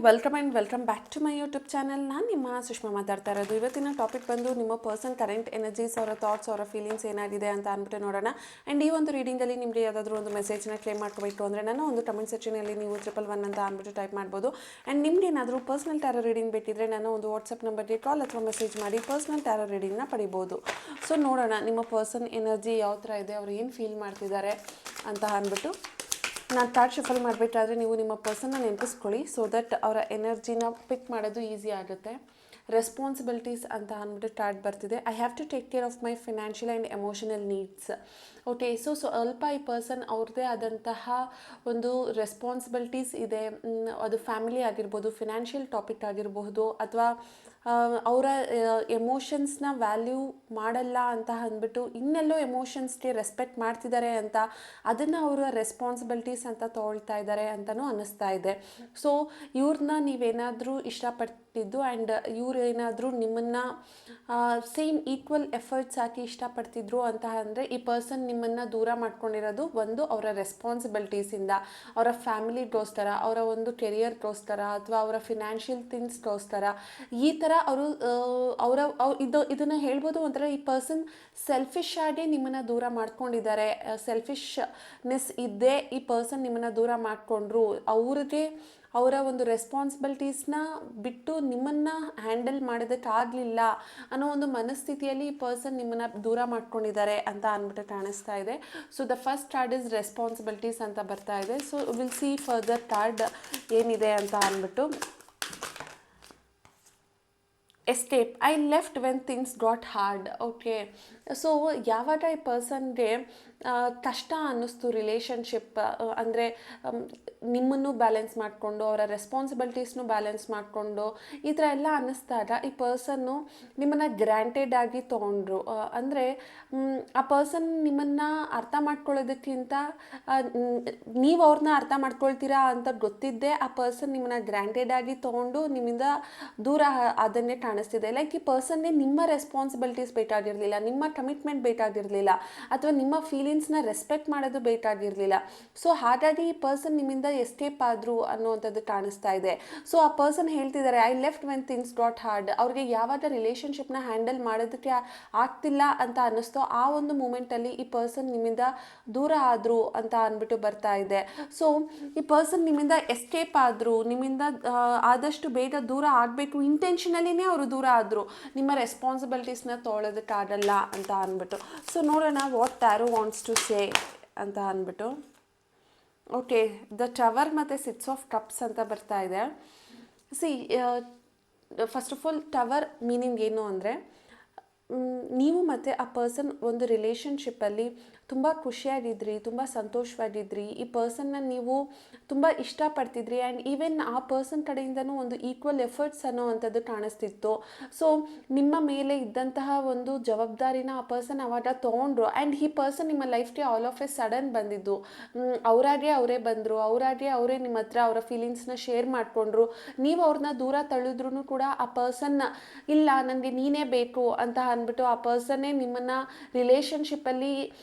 Welcome back to my YouTube channel. ನಾನು ನಿಮ್ಮ ಸುಷ್ಮಾ ಮಾತಾಡ್ತಾ ಇರೋದು. ಇವತ್ತಿನ ಟಾಪಿಕ್ ಬಂದು ನಿಮ್ಮ ಪರ್ಸನ್ ಕರೆಂಟ್ ಎನರ್ಜೀಸ್, ಅವರ ಥಾಟ್ಸ್, ಅವರ ಫೀಲಿಂಗ್ಸ್ ಏನಾಗಿದೆ ಅಂತ ಅಂದ್ಬಿಟ್ಟು ನೋಡೋಣ. ಆ್ಯಂಡ್ ಈ ಒಂದು ರೀಡಿಂಗಲ್ಲಿ ನಿಮಗೆ ಯಾವುದಾದ್ರೂ ಒಂದು ಮೆಸೇಜ್ನ ಕ್ಲೇಮ್ ಮಾಡ್ಕೋಬೇಕು ಅಂದರೆ ನಾನು ಒಂದು ಕಮೆಂಟ್ ಸೆಕ್ಷನಲ್ಲಿ ನೀವು 111 ಅಂತ ಅಂದ್ಬಿಟ್ಟು ಟೈಪ್ ಮಾಡ್ಬೋದು. ಆ್ಯಂಡ್ ನಿಮ್ಗೆ ಏನಾದರೂ ಪರ್ಸನಲ್ ಟ್ಯಾರೋ ರೀಡಿಂಗ್ ಬೇಕಿದ್ರೆ ನಾನು ಒಂದು ವಾಟ್ಸಪ್ ನಂಬರ್ಗೆ ಕಾಲ್ ಅಥವಾ ಮೆಸೇಜ್ ಮಾಡಿ ಪರ್ಸನಲ್ ಟ್ಯಾರೋ ರೀಡಿಂಗ್ನ ಪಡಿಬೋದು. ಸೊ ನೋಡೋಣ ನಿಮ್ಮ ಪರ್ಸನ್ ಎನರ್ಜಿ ಯಾವ ಥರ ಇದೆ, ಅವ್ರು ಏನು ಫೀಲ್ ಮಾಡ್ತಿದ್ದಾರೆ ಅಂತ ಅಂದ್ಬಿಟ್ಟು. ನಾನು ಕಾರ್ಡ್ ಶಫಲ್ ಮಾಡಬೇಕಾದ್ರೆ ನೀವು ನಿಮ್ಮ ಪರ್ಸನ್ನ ನೆನಪಿಸ್ಕೊಳ್ಳಿ, ಸೊ ದಟ್ ಅವರ ಎನರ್ಜಿನ ಪಿಕ್ ಮಾಡೋದು ಈಸಿ ಆಗುತ್ತೆ. ರೆಸ್ಪಾನ್ಸಿಬಿಲಿಟೀಸ್ ಅಂತ ಅಂದ್ಬಿಟ್ಟು ಕಾರ್ಡ್ ಬರ್ತಿದೆ. I have to take care of my financial and emotional needs. Okay, so ಸ್ವಲ್ಪ ಈ ಪರ್ಸನ್ ಅವ್ರದ್ದೇ ಆದಂತಹ ಒಂದು ರೆಸ್ಪಾನ್ಸಿಬಿಲಿಟೀಸ್ ಇದೆ. ಅದು ಫ್ಯಾಮಿಲಿ ಆಗಿರ್ಬೋದು, ಫಿನಾನ್ಷಿಯಲ್ ಟಾಪಿಕ್ ಆಗಿರಬಹುದು, ಅಥವಾ ಅವರ ಎಮೋಷನ್ಸ್ನ ವ್ಯಾಲ್ಯೂ ಮಾಡಲ್ಲ ಅಂತ ಅಂದ್ಬಿಟ್ಟು ಇನ್ನೆಲ್ಲೋ ಎಮೋಷನ್ಸ್ಗೆ ರೆಸ್ಪೆಕ್ಟ್ ಮಾಡ್ತಿದ್ದಾರೆ ಅಂತ ಅದನ್ನು ಅವರ ರೆಸ್ಪಾನ್ಸಿಬಿಲಿಟೀಸ್ ಅಂತ ತೊಗೊಳ್ತಾ ಇದ್ದಾರೆ ಅಂತಲೂ ಅನ್ನಿಸ್ತಾ ಇದೆ. ಸೊ ಇವ್ರನ್ನ ನೀವೇನಾದರೂ ಇಷ್ಟಪಟ್ಟಿದ್ದು ಆ್ಯಂಡ್ ಇವ್ರೇನಾದರೂ ನಿಮ್ಮನ್ನು ಸೇಮ್ ಈಕ್ವಲ್ ಎಫರ್ಟ್ಸ್ ಹಾಕಿ ಇಷ್ಟಪಡ್ತಿದ್ರು ಅಂತ ಅಂದರೆ ಈ ಪರ್ಸನ್ ನಿಮ್ಮನ್ನು ದೂರ ಮಾಡ್ಕೊಂಡಿರೋದು ಒಂದು ಅವರ ರೆಸ್ಪಾನ್ಸಿಬಿಲಿಟೀಸಿಂದ, ಅವರ ಫ್ಯಾಮಿಲಿಗೋಸ್ಕರ, ಅವರ ಒಂದು ಕೆರಿಯರ್ಗೋಸ್ಕರ, ಅಥವಾ ಅವರ ಫಿನಾನ್ಷಿಯಲ್ ಥಿಂಗ್ಸ್ಗೋಸ್ಕರ. ಈ ಥರ ಇದನ್ನು ಹೇಳ್ಬೋದು ಒಂಥರ ಈ ಪರ್ಸನ್ ಸೆಲ್ಫಿಶ್ ಆಗಿ ನಿಮ್ಮನ್ನು ದೂರ ಮಾಡ್ಕೊಂಡಿದ್ದಾರೆ. ಸೆಲ್ಫಿಶ್ನೆಸ್ ಇದ್ದೇ ಈ ಪರ್ಸನ್ ನಿಮ್ಮನ್ನು ದೂರ ಮಾಡಿಕೊಂಡ್ರು. ಅವ್ರಿಗೆ ಅವರ ಒಂದು ರೆಸ್ಪಾನ್ಸಿಬಿಲಿಟೀಸ್ನ ಬಿಟ್ಟು ನಿಮ್ಮನ್ನು ಹ್ಯಾಂಡಲ್ ಮಾಡೋದಕ್ಕಾಗಲಿಲ್ಲ ಅನ್ನೋ ಒಂದು ಮನಸ್ಥಿತಿಯಲ್ಲಿ ಈ ಪರ್ಸನ್ ನಿಮ್ಮನ್ನು ದೂರ ಮಾಡ್ಕೊಂಡಿದ್ದಾರೆ ಅಂತ ಅಂದ್ಬಿಟ್ಟು ಕಾಣಿಸ್ತಾ ಇದೆ. So the first card is responsibilities ಅಂತ ಬರ್ತಾ ಇದೆ. So will see further card ಏನಿದೆ ಅಂತ ಅಂದ್ಬಿಟ್ಟು. Escape, I left when things got hard. Okay, so ಯಾವಾಗ ಈ ಪರ್ಸನ್ಗೆ ಕಷ್ಟ ಅನ್ನಿಸ್ತು ರಿಲೇಷನ್ಶಿಪ್ ಅಂದರೆ ನಿಮ್ಮನ್ನು ಬ್ಯಾಲೆನ್ಸ್ ಮಾಡಿಕೊಂಡು ಅವರ ರೆಸ್ಪಾನ್ಸಿಬಿಲಿಟೀಸ್ನು ಬ್ಯಾಲೆನ್ಸ್ ಮಾಡಿಕೊಂಡು ಈ ಥರ ಎಲ್ಲ ಅನ್ನಿಸ್ದಾಗ ಈ ಪರ್ಸನ್ನು ನಿಮ್ಮನ್ನು ಗ್ರ್ಯಾಂಟೆಡ್ ಆಗಿ ತೊಗೊಂಡ್ರು. ಅಂದರೆ ಆ ಪರ್ಸನ್ ನಿಮ್ಮನ್ನು ಅರ್ಥ ಮಾಡ್ಕೊಳ್ಳೋದಕ್ಕಿಂತ ನೀವು ಅವ್ರನ್ನ ಅರ್ಥ ಮಾಡ್ಕೊಳ್ತೀರಾ ಅಂತ ಗೊತ್ತಿದ್ದೇ ಆ ಪರ್ಸನ್ ನಿಮ್ಮನ್ನು ಗ್ರ್ಯಾಂಟೆಡ್ ಆಗಿ ತೊಗೊಂಡು ನಿಮ್ಮಿಂದ ದೂರ ಅದನ್ನೇ ಕಾಣಿಸ್ತಿದೆ. ಲೈಕ್ ಈ ಪರ್ಸನ್ಗೆ ನಿಮ್ಮ ರೆಸ್ಪಾನ್ಸಿಬಿಲಿಟೀಸ್ ಬೇಕಾಗಿರಲಿಲ್ಲ, ನಿಮ್ಮ ಕಮಿಟ್ಮೆಂಟ್ ಬೇಕಾಗಿರಲಿಲ್ಲ, ಅಥವಾ ನಿಮ್ಮ ಫೀಲಿಂಗ್ಸ್ನ ರೆಸ್ಪೆಕ್ಟ್ ಮಾಡೋದು ಬೇಕಾಗಿರಲಿಲ್ಲ. ಸೊ ಹಾಗಾಗಿ ಈ ಪರ್ಸನ್ ನಿಮ್ಮಿಂದ ಎಸ್ಕೇಪ್ ಆದರು ಅನ್ನುವಂಥದ್ದು ಕಾಣಿಸ್ತಾ ಇದೆ. ಸೊ ಆ ಪರ್ಸನ್ ಹೇಳ್ತಿದ್ದಾರೆ I left when things got hard. ಅವ್ರಿಗೆ ಯಾವಾಗ ರಿಲೇಷನ್ಶಿಪ್ನ ಹ್ಯಾಂಡಲ್ ಮಾಡೋದಕ್ಕೆ ಆಗ್ತಿಲ್ಲ ಅಂತ ಅನ್ನಿಸ್ತೋ ಆ ಒಂದು ಮೂಮೆಂಟಲ್ಲಿ ಈ ಪರ್ಸನ್ ನಿಮ್ಮಿಂದ ದೂರ ಆದರು ಅಂತ ಅಂದ್ಬಿಟ್ಟು ಬರ್ತಾ ಇದೆ. ಸೊ ಈ ಪರ್ಸನ್ ನಿಮ್ಮಿಂದ ಎಸ್ಕೇಪ್ ಆದರು, ನಿಮ್ಮಿಂದ ಆದಷ್ಟು ಬೇಗ ದೂರ ಆಗಬೇಕು ಇಂಟೆನ್ಷನಲಿನೇ ಅವರು ದೂರ ಆದರು, ನಿಮ್ಮ ರೆಸ್ಪಾನ್ಸಿಬಿಲಿಟೀಸ್ನ ತೊಗೊಳೋದಕ್ಕಾಗಲ್ಲ ಅಂತ ಅಂದ್ಬಿಟ್ಟು. ಸೊ ನೋಡೋಣ what tarot wants to say ಅಂತ ಅಂದ್ಬಿಟ್ಟು. ಓಕೆ, ದ ಟವರ್ ಮತ್ತು 6 ಆಫ್ ಕಪ್ಸ್ ಅಂತ ಬರ್ತಾ ಇದೆ. First of all tower meaning ಏನು ಅಂದರೆ ನೀವು ಮತ್ತು ಆ ಪರ್ಸನ್ ಒಂದು ರಿಲೇಷನ್ಶಿಪ್ಪಲ್ಲಿ ತುಂಬ ಖುಷಿಯಾಗಿದ್ರಿ, ತುಂಬ ಸಂತೋಷವಾಗಿದ್ರಿ, ಈ ಪರ್ಸನ್ನ ನೀವು ತುಂಬ ಇಷ್ಟಪಡ್ತಿದ್ರಿ ಆ್ಯಂಡ್ ಈವನ್ ಆ ಪರ್ಸನ್ ಕಡೆಯಿಂದನೂ ಒಂದು ಈಕ್ವಲ್ ಎಫರ್ಟ್ಸ್ ಅನ್ನೋ ಅಂಥದ್ದು ಕಾಣಿಸ್ತಿತ್ತು. ಸೊ ನಿಮ್ಮ ಮೇಲೆ ಇದ್ದಂತಹ ಒಂದು ಜವಾಬ್ದಾರಿನ ಆ ಪರ್ಸನ್ ಅವಾಗ ತೊಗೊಂಡ್ರು ಆ್ಯಂಡ್ ಈ ಪರ್ಸನ್ ನಿಮ್ಮ ಲೈಫ್ಗೆ ಆಲ್ ಆಫ್ ಎ ಸಡನ್ ಬಂದಿದ್ದು. ಅವರಾಗೆ ಅವರೇ ಬಂದರು, ಅವರಾಗೆ ಅವರೇ ನಿಮ್ಮ ಹತ್ರ ಅವರ ಫೀಲಿಂಗ್ಸ್ನ ಶೇರ್ ಮಾಡಿಕೊಂಡ್ರು. ನೀವು ಅವ್ರನ್ನ ದೂರ ತಳ್ಳಿದ್ರೂ ಕೂಡ ಆ ಪರ್ಸನ್ ಇಲ್ಲ ನನಗೆ ನೀನೇ ಬೇಕು ಅಂತ ಅಂದ್ಬಿಟ್ಟು ಆ ಪರ್ಸನ್ನೇ ನಿಮ್ಮನ್ನು ರಿಲೇಷನ್ಶಿಪ್ಪಲ್ಲಿ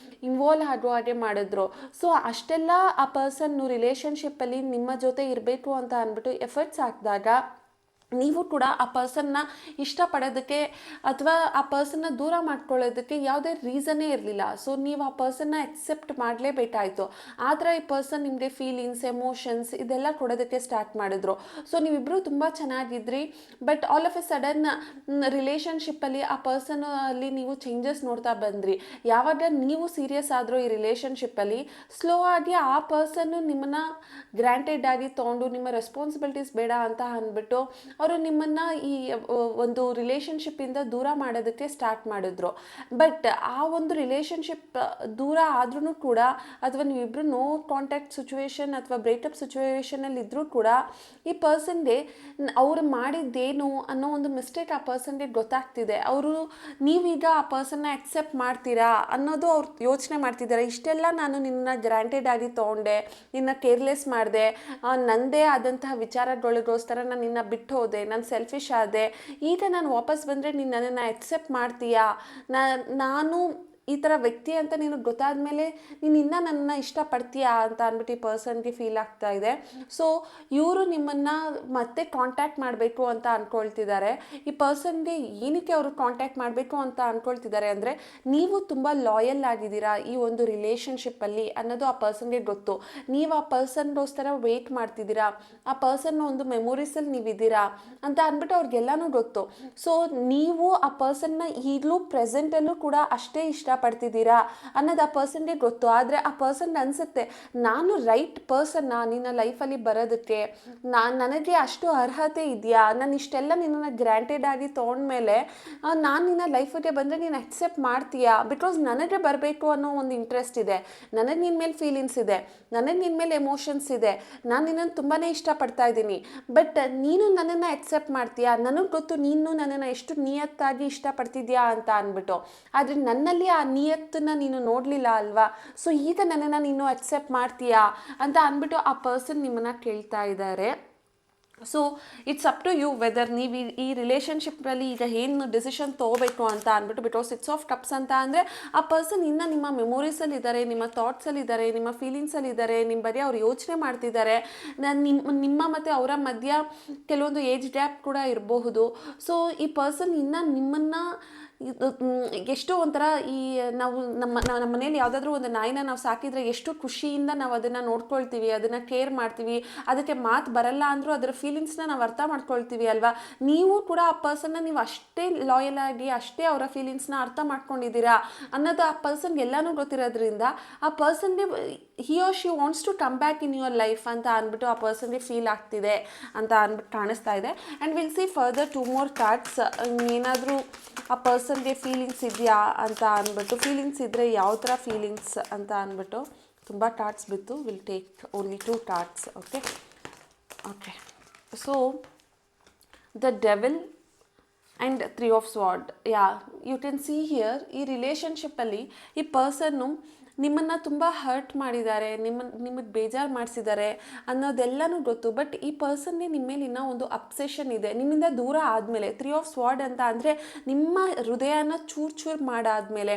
ಇನ್ವಾಲ್ವ್ ಆಗೋ ಹಾಗೆ ಮಾಡಿದ್ರು. ಸೊ ಅಷ್ಟೆಲ್ಲ ಆ ಪರ್ಸನ್ನು ರಿಲೇಷನ್ಶಿಪ್ಪಲ್ಲಿ ನಿಮ್ಮ ಜೊತೆ ಇರಬೇಕು ಅಂತ ಅಂದ್ಬಿಟ್ಟು ಎಫರ್ಟ್ಸ್ ಹಾಕಿದಾಗ ನೀವು ಕೂಡ ಆ ಪರ್ಸನ್ನ ಇಷ್ಟಪಡೋದಕ್ಕೆ ಅಥವಾ ಆ ಪರ್ಸನ್ನ ದೂರ ಮಾಡ್ಕೊಳ್ಳೋದಕ್ಕೆ ಯಾವುದೇ ರೀಸನ್ನೇ ಇರಲಿಲ್ಲ. ಸೊ ನೀವು ಆ ಪರ್ಸನ್ನ ಎಕ್ಸೆಪ್ಟ್ ಮಾಡಲೇಬೇಕಾಯಿತು. ಆದರೆ ಈ ಪರ್ಸನ್ ನಿಮಗೆ ಫೀಲಿಂಗ್ಸ್, ಎಮೋಷನ್ಸ್ ಇದೆಲ್ಲ ಕೊಡೋದಕ್ಕೆ ಸ್ಟಾರ್ಟ್ ಮಾಡಿದ್ರು. ಸೊ ನೀವಿಬ್ಬರು ತುಂಬ ಚೆನ್ನಾಗಿದ್ರಿ, but all of a sudden ರಿಲೇಷನ್ಶಿಪ್ಪಲ್ಲಿ ಆ ಪರ್ಸನಲ್ಲಿ ನೀವು ಚೇಂಜಸ್ ನೋಡ್ತಾ ಬಂದ್ರಿ. ಯಾವಾಗ ನೀವು ಸೀರಿಯಸ್ ಆದರೂ ಈ ರಿಲೇಷನ್ಶಿಪ್ಪಲ್ಲಿ ಸ್ಲೋ ಆಗಿ ಆ ಪರ್ಸನ್ನು ನಿಮ್ಮನ್ನು ಗ್ರ್ಯಾಂಟೆಡ್ ಆಗಿ ತೊಗೊಂಡು ನಿಮ್ಮ ರೆಸ್ಪಾನ್ಸಿಬಿಲಿಟೀಸ್ ಬೇಡ ಅಂತ ಅಂದ್ಬಿಟ್ಟು ಅವರು ನಿಮ್ಮನ್ನು ಈ ಒಂದು ರಿಲೇಷನ್ಶಿಪ್ಪಿಂದ ದೂರ ಮಾಡೋದಕ್ಕೆ ಸ್ಟಾರ್ಟ್ ಮಾಡಿದ್ರು. ಬಟ್ ಆ ಒಂದು ರಿಲೇಷನ್ಶಿಪ್ ದೂರ ಆದ್ರೂ ಕೂಡ ಅಥವಾ ನೀವಿಬ್ಬರು ನೋ ಕಾಂಟ್ಯಾಕ್ಟ್ ಸಿಚುವೇಶನ್ ಅಥವಾ ಬ್ರೇಕಪ್ ಸಿಚುವೇಶನಲ್ಲಿ ಇದ್ದರೂ ಕೂಡ ಈ ಪರ್ಸನ್ಗೆ ಅವರು ಮಾಡಿದ್ದೇನು ಅನ್ನೋ ಒಂದು ಮಿಸ್ಟೇಕ್ ಆ ಪರ್ಸನ್ಗೆ ಗೊತ್ತಾಗ್ತಿದೆ. ಅವರು ನೀವೀಗ ಆ ಪರ್ಸನ್ನ ಅಕ್ಸೆಪ್ಟ್ ಮಾಡ್ತೀರಾ ಅನ್ನೋದು ಅವ್ರು ಯೋಚನೆ ಮಾಡ್ತಿದ್ದಾರೆ. ಇಷ್ಟೆಲ್ಲ ನಾನು ನಿನ್ನ ಗ್ರಾಂಟೆಡ್ ಆಗಿ ತೊಗೊಂಡೆ, ನಿನ್ನ ಕೇರ್ಲೆಸ್ ಮಾಡಿದೆ, ನನ್ನದೇ ಆದಂತಹ ವಿಚಾರಗಳಿಗೋಸ್ಕರ ನಾನು ನಿನ್ನ ಬಿಟ್ಟು ಹೋದೆ, ನಾನು ಸೆಲ್ಫಿಶ್ ಆದೆ, ಈಗ ನಾನು ವಾಪಸ್ ಬಂದರೆ ನೀನು ನನ್ನನ್ನು ಅಕ್ಸೆಪ್ಟ್ ಮಾಡ್ತೀಯಾ, ನಾನು ಈ ಥರ ವ್ಯಕ್ತಿ ಅಂತ ನಿನಗೆ ಗೊತ್ತಾದ್ಮೇಲೆ ನೀನು ಇನ್ನೂ ನನ್ನನ್ನು ಇಷ್ಟಪಡ್ತೀಯಾ ಅಂತ ಅಂದ್ಬಿಟ್ಟು ಈ ಪರ್ಸನ್ಗೆ ಫೀಲ್ ಆಗ್ತಾ ಇದೆ. ಸೊ ಇವರು ನಿಮ್ಮನ್ನು ಮತ್ತೆ ಕಾಂಟ್ಯಾಕ್ಟ್ ಮಾಡಬೇಕು ಅಂತ ಅಂದ್ಕೊಳ್ತಿದ್ದಾರೆ. ಈ ಪರ್ಸನ್ಗೆ ಏನಕ್ಕೆ ಅವರು ಕಾಂಟ್ಯಾಕ್ಟ್ ಮಾಡಬೇಕು ಅಂತ ಅಂದ್ಕೊಳ್ತಿದ್ದಾರೆ ಅಂದರೆ, ನೀವು ತುಂಬ ಲಾಯಲ್ ಆಗಿದ್ದೀರಾ ಈ ಒಂದು ರಿಲೇಷನ್ಶಿಪ್ಪಲ್ಲಿ ಅನ್ನೋದು ಆ ಪರ್ಸನ್ಗೆ ಗೊತ್ತು. ನೀವು ಆ ಪರ್ಸನ್ಗೋಸ್ಕರ ವೆಯ್ಟ್ ಮಾಡ್ತಿದ್ದೀರಾ, ಆ ಪರ್ಸನ್ನ ಒಂದು ಮೆಮೊರೀಸಲ್ಲಿ ನೀವಿದ್ದೀರಾ ಅಂತ ಅಂದ್ಬಿಟ್ಟು ಅವ್ರಿಗೆಲ್ಲನೂ ಗೊತ್ತು. ಸೊ ನೀವು ಆ ಪರ್ಸನ್ನ ಈಗಲೂ ಪ್ರೆಸೆಂಟಲ್ಲೂ ಕೂಡ ಅಷ್ಟೇ ಇಷ್ಟಪಡ್ತಿದ್ದೀರಾ ಅನ್ನೋದು ಆ ಪರ್ಸನ್ಗೆ ಗೊತ್ತು. ಆದರೆ ಆ ಪರ್ಸನ್ಗೆ ಅನಿಸುತ್ತೆ, ನಾನು ರೈಟ್ ಪರ್ಸನ್ನ ನಿನ್ನ ಲೈಫಲ್ಲಿ ಬರೋದಕ್ಕೆ ನನಗೆ ಅಷ್ಟು ಅರ್ಹತೆ ಇದೆಯಾ, ನಾನು ಇಷ್ಟೆಲ್ಲ ನಿನ್ನನ್ನು ಗ್ರ್ಯಾಂಟೆಡ್ ಆಗಿ ತೊಗೊಂಡ್ಮೇಲೆ ನಾನು ನಿನ್ನ ಲೈಫಿಗೆ ಬಂದರೆ ನೀನು ಅಕ್ಸೆಪ್ಟ್ ಮಾಡ್ತೀಯಾ, ಬಿಕಾಸ್ ನನಗೆ ಬರಬೇಕು ಅನ್ನೋ ಒಂದು ಇಂಟ್ರೆಸ್ಟ್ ಇದೆ, ನನಗೆ ನಿನ್ನ ಮೇಲೆ ಫೀಲಿಂಗ್ಸ್ ಇದೆ, ನನಗೆ ನಿನ್ನ ಮೇಲೆ ಎಮೋಷನ್ಸ್ ಇದೆ, ನಾನು ನಿನ್ನನ್ನು ತುಂಬಾ ಇಷ್ಟಪಡ್ತಾ ಇದ್ದೀನಿ, ಬಟ್ ನೀನು ನನ್ನನ್ನು ಅಕ್ಸೆಪ್ಟ್ ಮಾಡ್ತೀಯಾ, ನನಗೆ ಗೊತ್ತು ನೀನು ನನ್ನನ್ನು ಎಷ್ಟು ನಿಯತ್ತಾಗಿ ಇಷ್ಟಪಡ್ತಿದ್ಯಾ ಅಂತ ಅಂದ್ಬಿಟ್ಟು. ಆದರೆ ನನ್ನಲ್ಲಿ ಆ ನಿಯತ್ತನ್ನು ನೀನು ನೋಡಲಿಲ್ಲ ಅಲ್ವಾ, ಸೊ ಈಗ ನನ್ನನ್ನು ನೀನು ಅಕ್ಸೆಪ್ಟ್ ಮಾಡ್ತೀಯಾ ಅಂತ ಅಂದ್ಬಿಟ್ಟು ಆ ಪರ್ಸನ್ ನಿಮ್ಮನ್ನು ಕೇಳ್ತಾ ಇದ್ದಾರೆ. So it's up to you whether ನೀವು ಈ ರಿಲೇಷನ್ಶಿಪ್ಪಲ್ಲಿ ಈಗ ಏನು ಡಿಸಿಷನ್ ತೊಗೋಬೇಕು ಅಂತ ಅಂದ್ಬಿಟ್ಟು. ಬಿಕಾಸ್ 6 ಆಫ್ ಕಪ್ಸ್ ಅಂತ ಅಂದರೆ ಆ ಪರ್ಸನ್ ಇನ್ನೂ ನಿಮ್ಮ ಮೆಮೊರೀಸಲ್ಲಿದ್ದಾರೆ, ನಿಮ್ಮ ಥಾಟ್ಸಲ್ಲಿದ್ದಾರೆ, ನಿಮ್ಮ ಫೀಲಿಂಗ್ಸಲ್ಲಿದ್ದಾರೆ, ನಿಮ್ಮ ಬಗ್ಗೆ ಅವ್ರು ಯೋಚನೆ ಮಾಡ್ತಿದ್ದಾರೆ. ನಿಮ್ಮ ಮತ್ತು ಅವರ ಮಧ್ಯ ಕೆಲವೊಂದು ಏಜ್ ಗ್ಯಾಪ್ ಕೂಡ ಇರಬಹುದು. ಸೊ ಈ ಪರ್ಸನ್ ಇನ್ನೂ ನಿಮ್ಮನ್ನು ಎಷ್ಟೋ ಒಂಥರ ಈ ನಾವು ನಮ್ಮ ಮನೇಲಿ ಯಾವುದಾದ್ರೂ ಒಂದು ನಾಯಿನ ನಾವು ಸಾಕಿದರೆ ಎಷ್ಟು ಖುಷಿಯಿಂದ ನಾವು ಅದನ್ನು ನೋಡ್ಕೊಳ್ತೀವಿ, ಅದನ್ನು ಕೇರ್ ಮಾಡ್ತೀವಿ, ಅದಕ್ಕೆ ಮಾತು ಬರಲ್ಲ ಅಂದರೂ ಅದರ ಫೀಲಿಂಗ್ಸ್ನ ನಾವು ಅರ್ಥ ಮಾಡ್ಕೊಳ್ತೀವಿ ಅಲ್ವಾ. ನೀವು ಕೂಡ ಆ ಪರ್ಸನ್ನ ನೀವು ಅಷ್ಟೇ ಲಾಯಲ್ ಆಗಿ ಅಷ್ಟೇ ಅವರ ಫೀಲಿಂಗ್ಸ್ನ ಅರ್ಥ ಮಾಡ್ಕೊಂಡಿದ್ದೀರಾ ಅನ್ನೋದು ಆ ಪರ್ಸನ್ಗೆ ಎಲ್ಲನೂ ಗೊತ್ತಿರೋದ್ರಿಂದ ಆ ಪರ್ಸನ್ಗೆ he or she wants to come back in your life ಅಂತ ಅಂದ್ಬಿಟ್ಟು ಆ ಪರ್ಸನ್ಗೆ ಫೀಲ್ ಆಗ್ತಿದೆ ಅಂತ ಅಂದ್ಬಿಟ್ಟು ಕಾಣಿಸ್ತಾ ಇದೆ. And will see further 2 more cards. ಏನಾದರೂ ಆ ಪರ್ಸನ್ಗೆ ಫೀಲಿಂಗ್ಸ್ ಇದೆಯಾ ಅಂತ ಅಂದ್ಬಿಟ್ಟು, ಫೀಲಿಂಗ್ಸ್ ಇದ್ದರೆ ಯಾವ ಥರ ಫೀಲಿಂಗ್ಸ್ ಅಂತ ಅಂದ್ಬಿಟ್ಟು ತುಂಬ ಕಾರ್ಡ್ಸ್ ಬಿತ್ತು. Will take only 2 cards. Okay so the devil and 3 of Swords. You can see here ಈ ರಿಲೇಷನ್ಶಿಪ್ಪಲ್ಲಿ ಈ ಪರ್ಸನ್ನು ನಿಮ್ಮನ್ನು ತುಂಬ ಹರ್ಟ್ ಮಾಡಿದ್ದಾರೆ, ನಿಮಗೆ ಬೇಜಾರು ಮಾಡಿಸಿದ್ದಾರೆ ಅನ್ನೋದೆಲ್ಲನೂ ಗೊತ್ತು. ಬಟ್ ಈ ಪರ್ಸನ್ಗೆ ನಿಮ್ಮ ಮೇಲೆ ಇನ್ನೂ ಒಂದು ಅಬ್ಸೆಷನ್ ಇದೆ. ನಿಮ್ಮಿಂದ ದೂರ ಆದಮೇಲೆ 3 of Swords ಅಂತ ಅಂದರೆ ನಿಮ್ಮ ಹೃದಯನ ಚೂರು ಮಾಡಾದಮೇಲೆ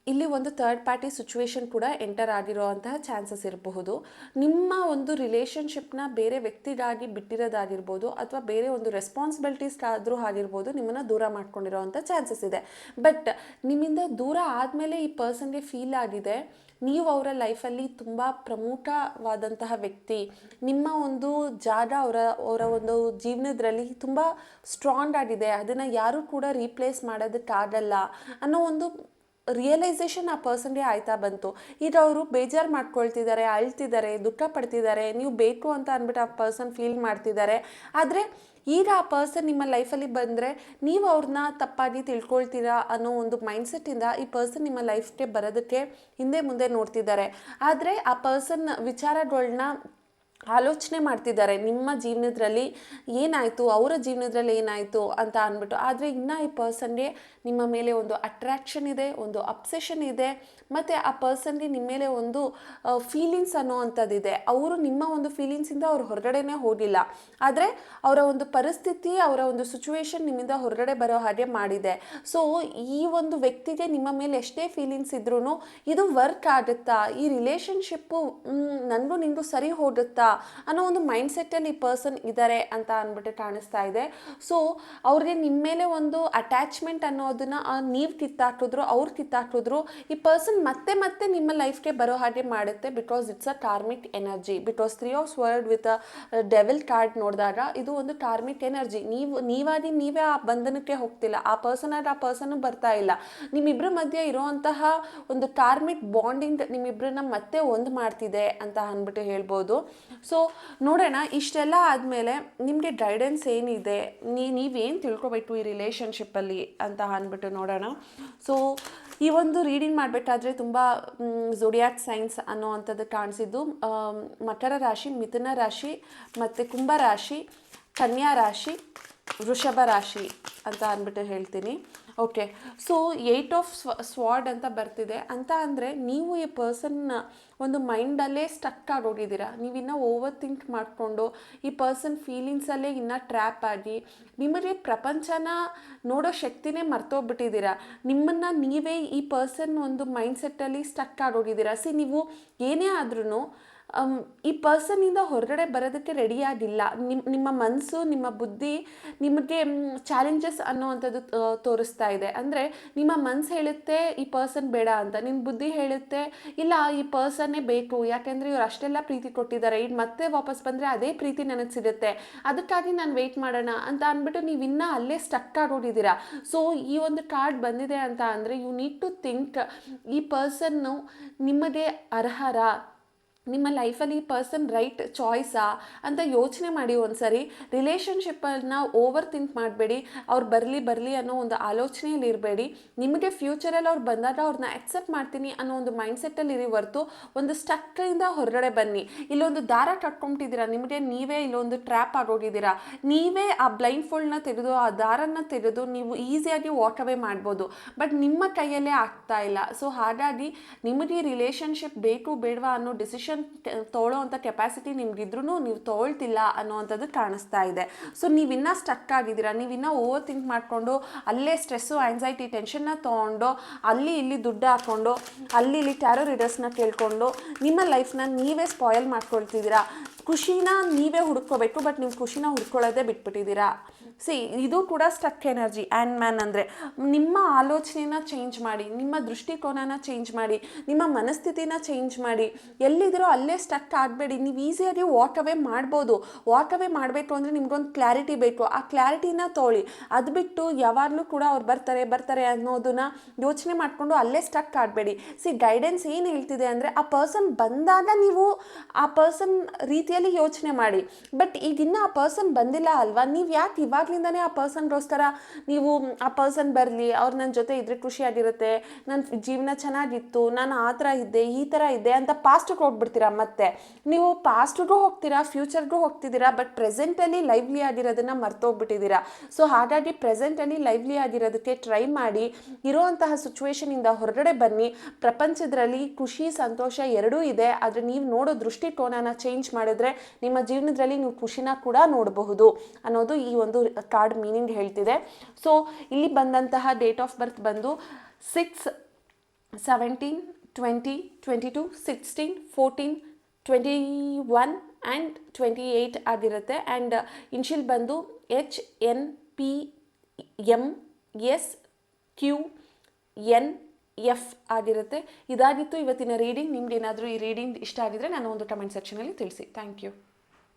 ಇಲ್ಲಿ ಒಂದು ಥರ್ಡ್ ಪಾರ್ಟಿ ಸಿಚುವೇಶನ್ ಕೂಡ ಎಂಟರ್ ಆಗಿರೋವಂತಹ ಚಾನ್ಸಸ್ ಇರಬಹುದು. ನಿಮ್ಮ ಒಂದು ರಿಲೇಷನ್ಶಿಪ್ನ ಬೇರೆ ವ್ಯಕ್ತಿಗಾಗಿ ಬಿಟ್ಟಿರೋದಾಗಿರ್ಬೋದು, ಅಥವಾ ಬೇರೆ ಒಂದು ರೆಸ್ಪಾನ್ಸಿಬಿಲಿಟೀಸ್ ಆದರೂ ಆಗಿರ್ಬೋದು, ನಿಮ್ಮನ್ನು ದೂರ ಮಾಡ್ಕೊಂಡಿರೋವಂಥ ಚಾನ್ಸಸ್ ಇದೆ. ಬಟ್ ನಿಮ್ಮಿಂದ ದೂರ ಆದಮೇಲೆ ಈ ಪರ್ಸನ್ಗೆ ಫೀಲ್ ಆಗಿದೆ ನೀವು ಅವರ ಲೈಫಲ್ಲಿ ತುಂಬ ಪ್ರಮುಖವಾದಂತಹ ವ್ಯಕ್ತಿ, ನಿಮ್ಮ ಒಂದು ಜಾಗ ಅವರ ಒಂದು ಜೀವನದಲ್ಲಿ ತುಂಬ ಸ್ಟ್ರಾಂಗ್ ಆಗಿದೆ, ಅದನ್ನು ಯಾರೂ ಕೂಡ ರೀಪ್ಲೇಸ್ ಮಾಡೋದಕ್ಕಾಗಲ್ಲ ಅನ್ನೋ ಒಂದು ರಿಯಲೈಸೇಷನ್ ಆ ಪರ್ಸನ್ಗೆ ಆಯ್ತಾ ಬಂತು. ಈಗ ಅವರು ಬೇಜಾರು ಮಾಡ್ಕೊಳ್ತಿದ್ದಾರೆ, ಅಳ್ತಿದ್ದಾರೆ, ದುಃಖ ಪಡ್ತಿದ್ದಾರೆ, ನೀವು ಬೇಕು ಅಂತ ಅಂದ್ಬಿಟ್ಟು ಆ ಪರ್ಸನ್ ಫೀಲ್ ಮಾಡ್ತಿದ್ದಾರೆ. ಆದರೆ ಈಗ ಆ ಪರ್ಸನ್ ನಿಮ್ಮ ಲೈಫಲ್ಲಿ ಬಂದರೆ ನೀವು ಅವ್ರನ್ನ ತಪ್ಪಾಗಿ ತಿಳ್ಕೊಳ್ತೀರಾ ಅನ್ನೋ ಒಂದು ಮೈಂಡ್ಸೆಟ್ಟಿಂದ ಈ ಪರ್ಸನ್ ನಿಮ್ಮ ಲೈಫ್ಗೆ ಬರೋದಕ್ಕೆ ಹಿಂದೆ ಮುಂದೆ ನೋಡ್ತಿದ್ದಾರೆ. ಆದರೆ ಆ ಪರ್ಸನ್ ವಿಚಾರಗಳನ್ನ ಆಲೋಚನೆ ಮಾಡ್ತಿದ್ದಾರೆ, ನಿಮ್ಮ ಜೀವನದಲ್ಲಿ ಏನಾಯಿತು, ಅವರ ಜೀವನದಲ್ಲಿ ಏನಾಯಿತು ಅಂತ ಅಂದ್ಬಿಟ್ಟು. ಆದರೆ ಇನ್ನು ಈ ಪರ್ಸನ್ಗೆ ನಿಮ್ಮ ಮೇಲೆ ಒಂದು ಅಟ್ರ್ಯಾಕ್ಷನ್ ಇದೆ, ಒಂದು ಅಬ್ಸೆಷನ್ ಇದೆ, ಮತ್ತು ಆ ಪರ್ಸನ್ಗೆ ನಿಮ್ಮ ಮೇಲೆ ಒಂದು ಫೀಲಿಂಗ್ಸ್ ಅನ್ನೋ ಅಂಥದ್ದಿದೆ. ಅವರು ನಿಮ್ಮ ಒಂದು ಫೀಲಿಂಗ್ಸಿಂದ ಅವ್ರು ಹೊರಗಡೆನೇ ಹೋಗಿಲ್ಲ, ಆದರೆ ಅವರ ಒಂದು ಪರಿಸ್ಥಿತಿ, ಅವರ ಒಂದು ಸಿಚುವೇಶನ್ ನಿಮ್ಮಿಂದ ಹೊರಗಡೆ ಬರೋ ಹಾಗೆ ಮಾಡಿದೆ. ಸೊ ಈ ಒಂದು ವ್ಯಕ್ತಿಗೆ ನಿಮ್ಮ ಮೇಲೆ ಎಷ್ಟೇ ಫೀಲಿಂಗ್ಸ್ ಇದ್ರೂ ಇದು ವರ್ಕ್ ಆಗುತ್ತಾ, ಈ ರಿಲೇಷನ್ಶಿಪ್ಪು ನನಗೂ ನಿಮಗೂ ಸರಿ ಹೋಗುತ್ತಾ ಅನ್ನೋ ಒಂದು ಮೈಂಡ್ಸೆಟ್ಟಲ್ಲಿ ಈ ಪರ್ಸನ್ ಇದ್ದಾರೆ ಅಂತ ಅಂದ್ಬಿಟ್ಟು ಕಾಣಿಸ್ತಾ ಇದೆ. ಸೊ ಅವ್ರಿಗೆ ನಿಮ್ಮ ಮೇಲೆ ಒಂದು ಅಟ್ಯಾಚ್ಮೆಂಟ್ ಅನ್ನೋದನ್ನ ನೀವು ಕಿತ್ತಾಕಿದ್ರು, ಅವ್ರು ಕಿತ್ತಾಕಿದ್ರು, ಈ ಪರ್ಸನ್ ಮತ್ತೆ ಮತ್ತೆ ನಿಮ್ಮ ಲೈಫ್ಗೆ ಬರೋ ಹಾಗೆ ಮಾಡುತ್ತೆ. Because it's a karmic energy. Because 3 of Swords with devil card ನೋಡಿದಾಗ ಇದು ಒಂದು ಕಾರ್ಮಿಕ್ ಎನರ್ಜಿ. ನೀವಾಗಿ ನೀವೇ ಆ ಬಂಧನಕ್ಕೆ ಹೋಗ್ತಿಲ್ಲ, ಆ ಪರ್ಸನ್ ಆಗಿ ಆ ಪರ್ಸನ್ನು ಬರ್ತಾ ಇಲ್ಲ. ನಿಮ್ಮಿಬ್ಬರ ಮಧ್ಯೆ ಇರೋವಂತಹ ಒಂದು ಕಾರ್ಮಿಕ್ ಬಾಂಡಿಂಗ್ ನಿಮ್ಮಿಬ್ಬರನ್ನ ಮತ್ತೆ ಒಂದು ಮಾಡ್ತಿದೆ ಅಂತ ಅಂದ್ಬಿಟ್ಟು ಹೇಳ್ಬೋದು. ಸೊ ನೋಡೋಣ, ಇಷ್ಟೆಲ್ಲ ಆದಮೇಲೆ ನಿಮಗೆ ಗೈಡೆನ್ಸ್ ಏನಿದೆ, ನೀವೇನು ತಿಳ್ಕೊಬೇಕು ಈ ರಿಲೇಷನ್ಶಿಪ್ಪಲ್ಲಿ ಅಂತ ಅಂದ್ಬಿಟ್ಟು ನೋಡೋಣ. ಸೊ ಈ ಒಂದು ರೀಡಿಂಗ್ ಮಾಡಬೇಕಾದ್ರೆ ತುಂಬ ಝೋಡಿಯಾಕ್ ಸೈನ್ಸ್ ಅನ್ನೋ ಅಂಥದ್ದು ಕಾಣಿಸಿದ್ದು ಮಕರ ರಾಶಿ, ಮಿಥುನ ರಾಶಿ ಮತ್ತು ಕುಂಭ ರಾಶಿ, ಕನ್ಯಾ ರಾಶಿ, ವೃಷಭ ರಾಶಿ ಅಂತ ಅಂದ್ಬಿಟ್ಟು ಹೇಳ್ತೀನಿ. ಓಕೆ, ಸೊ 8 ಆಫ್ ಸ್ವಾರ್ಡ್ ಅಂತ ಬರ್ತಿದೆ ಅಂತ ಅಂದರೆ ನೀವು ಈ ಪರ್ಸನ್ನ ಒಂದು ಮೈಂಡಲ್ಲೇ ಸ್ಟಕ್ ಆಗೋಗಿದ್ದೀರಾ. ನೀವಿನ್ನೂ ಓವರ್ ಥಿಂಕ್ ಮಾಡಿಕೊಂಡು ಈ ಪರ್ಸನ್ ಫೀಲಿಂಗ್ಸಲ್ಲೇ ಇನ್ನೂ ಟ್ರ್ಯಾಪ್ ಆಗಿ ನಿಮಗೆ ಪ್ರಪಂಚನ ನೋಡೋ ಶಕ್ತಿನೇ ಮರ್ತೋಗ್ಬಿಟ್ಟಿದ್ದೀರಾ. ನಿಮ್ಮನ್ನು ನೀವೇ ಈ ಪರ್ಸನ್ ಒಂದು ಮೈಂಡ್ಸೆಟ್ಟಲ್ಲಿ ಸ್ಟಕ್ ಆಗೋಗಿದ್ದೀರಾ. ನೀವು ಏನೇ ಆದ್ರೂ ಈ ಪರ್ಸನ್ನಿಂದ ಹೊರಗಡೆ ಬರೋದಕ್ಕೆ ರೆಡಿಯಾಗಿಲ್ಲ. ನಿಮ್ಮ ಮನಸ್ಸು, ನಿಮ್ಮ ಬುದ್ಧಿ ನಿಮಗೆ ಚಾಲೆಂಜಸ್ ಅನ್ನೋವಂಥದ್ದು ತೋರಿಸ್ತಾ ಇದೆ. ಅಂದರೆ ನಿಮ್ಮ ಮನಸ್ಸು ಹೇಳುತ್ತೆ ಈ ಪರ್ಸನ್ ಬೇಡ ಅಂತ, ನಿಮ್ಮ ಬುದ್ಧಿ ಹೇಳುತ್ತೆ ಇಲ್ಲ ಈ ಪರ್ಸನ್ನೇ ಬೇಕು, ಯಾಕೆಂದರೆ ಇವ್ರು ಅಷ್ಟೆಲ್ಲ ಪ್ರೀತಿ ಕೊಟ್ಟಿದ್ದಾರೆ, ಈಗ ಮತ್ತೆ ವಾಪಸ್ ಬಂದರೆ ಅದೇ ಪ್ರೀತಿ ನನಗೆ ಸಿಗುತ್ತೆ, ಅದಕ್ಕಾಗಿ ನಾನು ವೆಯ್ಟ್ ಮಾಡೋಣ ಅಂತ ಅಂದ್ಬಿಟ್ಟು ನೀವು ಇನ್ನೂ ಅಲ್ಲೇ ಸ್ಟಕ್ ಆಗೋಗಿದ್ದೀರಾ. ಸೊ ಈ ಒಂದು ಕಾರ್ಡ್ ಬಂದಿದೆ ಅಂತ ಅಂದರೆ ಯು ನೀಡ್ ಟು ಥಿಂಕ್, ಈ ಪರ್ಸನ್ನು ನಿಮಗೆ ಅರ್ಹರ, ನಿಮ್ಮ ಲೈಫಲ್ಲಿ ಈ ಪರ್ಸನ್ ರೈಟ್ ಚಾಯ್ಸಾ ಅಂತ ಯೋಚನೆ ಮಾಡಿ ಒಂದ್ಸರಿ. ರಿಲೇಷನ್ಶಿಪ್ಪನ್ನು ಓವರ್ ಥಿಂಕ್ ಮಾಡಬೇಡಿ. ಅವ್ರು ಬರಲಿ ಅನ್ನೋ ಒಂದು ಆಲೋಚನೆಯಲ್ಲಿ ಇರಬೇಡಿ. ನಿಮಗೆ ಫ್ಯೂಚರಲ್ಲಿ ಅವ್ರು ಬಂದಾಗ ಅವ್ರನ್ನ ಅಕ್ಸೆಪ್ಟ್ ಮಾಡ್ತೀನಿ ಅನ್ನೋ ಒಂದು ಮೈಂಡ್ಸೆಟ್ಟಲ್ಲಿ ಇರಿ ಹೊರತು ಒಂದು ಸ್ಟಕ್ಕಿಂದ ಹೊರಗಡೆ ಬನ್ನಿ. ಇಲ್ಲೊಂದು ದಾರ ಕಟ್ಕೊಂಬಿಟ್ಟಿದ್ದೀರಾ, ನಿಮಗೆ ನೀವೇ ಇಲ್ಲೊಂದು ಟ್ರ್ಯಾಪ್ ಆಗೋಗಿದ್ದೀರಾ. ನೀವೇ ಆ ಬ್ಲೈಂಡ್ ಫೋಲ್ಡ್ನ ತೆಗೆದು ಆ ದಾರನ್ನು ತೆಗೆದು ನೀವು ಈಸಿಯಾಗಿ ವಾಕ್ ಅವೇ ಮಾಡ್ಬೋದು, ಬಟ್ ನಿಮ್ಮ ಕೈಯಲ್ಲೇ ಆಗ್ತಾ ಇಲ್ಲ. ಸೊ ಹಾಗಾಗಿ ನಿಮಗೆ ರಿಲೇಷನ್ಶಿಪ್ ಬೇಕು ಬೇಡವಾ ಅನ್ನೋ ಡಿಸಿಷನ್ ತೊಗೊಳ್ಳೋ ಅಂಥ ಕೆಪಾಸಿಟಿ ನಿಮ್ಗಿದ್ರೂ ನೀವು ತೊಗೊಳ್ತಿಲ್ಲ ಅನ್ನೋವಂಥದ್ದು ಕಾಣಿಸ್ತಾ ಇದೆ. ಸೊ ನೀವಿನ್ನೂ ಸ್ಟಕ್ ಆಗಿದ್ದೀರಾ. ನೀವಿನ್ನೂ ಓವರ್ ಥಿಂಕ್ ಮಾಡಿಕೊಂಡು ಅಲ್ಲೇ ಸ್ಟ್ರೆಸ್ಸು, ಆ್ಯಂಸೈಟಿ, ಟೆನ್ಷನ್ನ ತೊಗೊಂಡು ಅಲ್ಲಿ ಇಲ್ಲಿ ದುಡ್ಡು ಹಾಕ್ಕೊಂಡು ಅಲ್ಲಿ ಇಲ್ಲಿ ಟ್ಯಾರೋ ರೀಡರ್ಸ್ನ ಕೇಳಿಕೊಂಡು ನಿಮ್ಮ ಲೈಫ್ನ ನೀವೇ ಸ್ಪಾಯ್ಲ್ ಮಾಡ್ಕೊಳ್ತಿದ್ದೀರಾ. ಖುಷಿನ ನೀವೇ ಹುಡ್ಕೋಬೇಕು, ಬಟ್ ನೀವು ಖುಷಿನ ಹುಡ್ಕೊಳ್ಳೋದೇ ಬಿಟ್ಬಿಟ್ಟಿದ್ದೀರಾ. ಇದು ಕೂಡ ಸ್ಟಕ್ ಎನರ್ಜಿ. ಆ್ಯಂಡ್ ಮ್ಯಾನ್ ಅಂದರೆ ನಿಮ್ಮ ಆಲೋಚನೆನ ಚೇಂಜ್ ಮಾಡಿ, ನಿಮ್ಮ ದೃಷ್ಟಿಕೋನನ ಚೇಂಜ್ ಮಾಡಿ, ನಿಮ್ಮ ಮನಸ್ಥಿತಿನ ಚೇಂಜ್ ಮಾಡಿ. ಎಲ್ಲಿದ್ದೀರೋ ಅಲ್ಲೇ ಸ್ಟಕ್ ಆಗಬೇಡಿ. ನೀವು ಈಸಿಯಾಗಿ ವಾಕ್ ಅವೇ ಮಾಡ್ಬೋದು. ವಾಕ್ ಅವೇ ಮಾಡಬೇಕು ಅಂದರೆ ನಿಮ್ಗೊಂದು ಕ್ಲಾರಿಟಿ ಬೇಕು. ಆ ಕ್ಲಾರಿಟಿನ ತೊಗೊಳ್ಳಿ. ಅದು ಬಿಟ್ಟು ಯಾವಾಗಲೂ ಕೂಡ ಅವ್ರು ಬರ್ತಾರೆ ಅನ್ನೋದನ್ನ ಯೋಚನೆ ಮಾಡಿಕೊಂಡು ಅಲ್ಲೇ ಸ್ಟಕ್ ಆಗಬೇಡಿ. ಗೈಡೆನ್ಸ್ ಏನು ಹೇಳ್ತಿದೆ ಅಂದರೆ ಆ ಪರ್ಸನ್ ಬಂದಾಗ ನೀವು ಆ ಪರ್ಸನ್ ರೀತಿಯಲ್ಲಿ ಯೋಚನೆ ಮಾಡಿ. ಬಟ್ ಈಗಿನ್ನೂ ಆ ಪರ್ಸನ್ ಬಂದಿಲ್ಲ ಅಲ್ವಾ, ನೀವು ಯಾಕೆ ಇವಾಗಲಿಂದನೇ ಆ ಪರ್ಸನ್ಗೋಸ್ಕರ ನೀವು ಆ ಪರ್ಸನ್ ಬರಲಿ, ಅವ್ರು ನನ್ನ ಜೊತೆ ಇದ್ರೆ ಖುಷಿಯಾಗಿರುತ್ತೆ, ನನ್ನ ಜೀವನ ಚೆನ್ನಾಗಿತ್ತು, ನಾನು ಆ ಥರ ಇದ್ದೆ ಈ ಥರ ಇದ್ದೆ ಅಂತ ಪಾಸ್ಟ್ಗೆ ಹೋಗ್ಬಿಡ್ತೀರಾ. ಮತ್ತೆ ನೀವು ಪಾಸ್ಟ್ಗೂ ಹೋಗ್ತೀರಾ, ಫ್ಯೂಚರ್ಗೂ ಹೋಗ್ತಿದ್ದೀರಾ, ಬಟ್ ಪ್ರೆಸೆಂಟಲ್ಲಿ ಲೈವ್ಲಿ ಆಗಿರೋದನ್ನು ಮರ್ತೋಗ್ಬಿಟ್ಟಿದ್ದೀರಾ. ಸೊ ಹಾಗಾಗಿ ಪ್ರೆಸೆಂಟಲ್ಲಿ ಲೈವ್ಲಿ ಆಗಿರೋದಕ್ಕೆ ಟ್ರೈ ಮಾಡಿ. ಇರೋವಂತಹ ಸಿಚುವೇಶನಿಂದ ಹೊರಗಡೆ ಬನ್ನಿ. ಪ್ರಪಂಚದಲ್ಲಿ ಖುಷಿ ಸಂತೋಷ ಎರಡೂ ಇದೆ, ಆದರೆ ನೀವು ನೋಡೋ ದೃಷ್ಟಿಕೋನನ ಚೇಂಜ್ ಮಾಡಿದ್ರೆ ನಿಮ್ಮ ಜೀವನದಲ್ಲಿ ನೀವು ಖುಷಿನ ಕೂಡ ನೋಡಬಹುದು ಅನ್ನೋದು ಈ ಒಂದು ಕಾರ್ಡ್ ಮೀನಿಂಗ್ ಹೇಳ್ತಿದೆ. ಸೊ ಇಲ್ಲಿ ಬಂದಂತಹ ಡೇಟ್ ಆಫ್ ಬರ್ತ್ ಬಂದು 6, 17, 20, 22, 16, 14, 21 ಆ್ಯಂಡ್ 28 ಆಗಿರುತ್ತೆ. ಆ್ಯಂಡ್ ಇನ್ಷಿಯಲ್ ಬಂದು HNPMSQNF ಆಗಿರುತ್ತೆ. ಇದಾಗಿತ್ತು ಇವತ್ತಿನ ರೀಡಿಂಗ್. ನಿಮ್ಗೇನಾದರೂ ಈ ರೀಡಿಂಗ್ ಇಷ್ಟ ಆಗಿದ್ರೆ ನಾನು ಒಂದು ಕಮೆಂಟ್ ಸೆಕ್ಷನಲ್ಲಿ ತಿಳಿಸಿ. Thank you.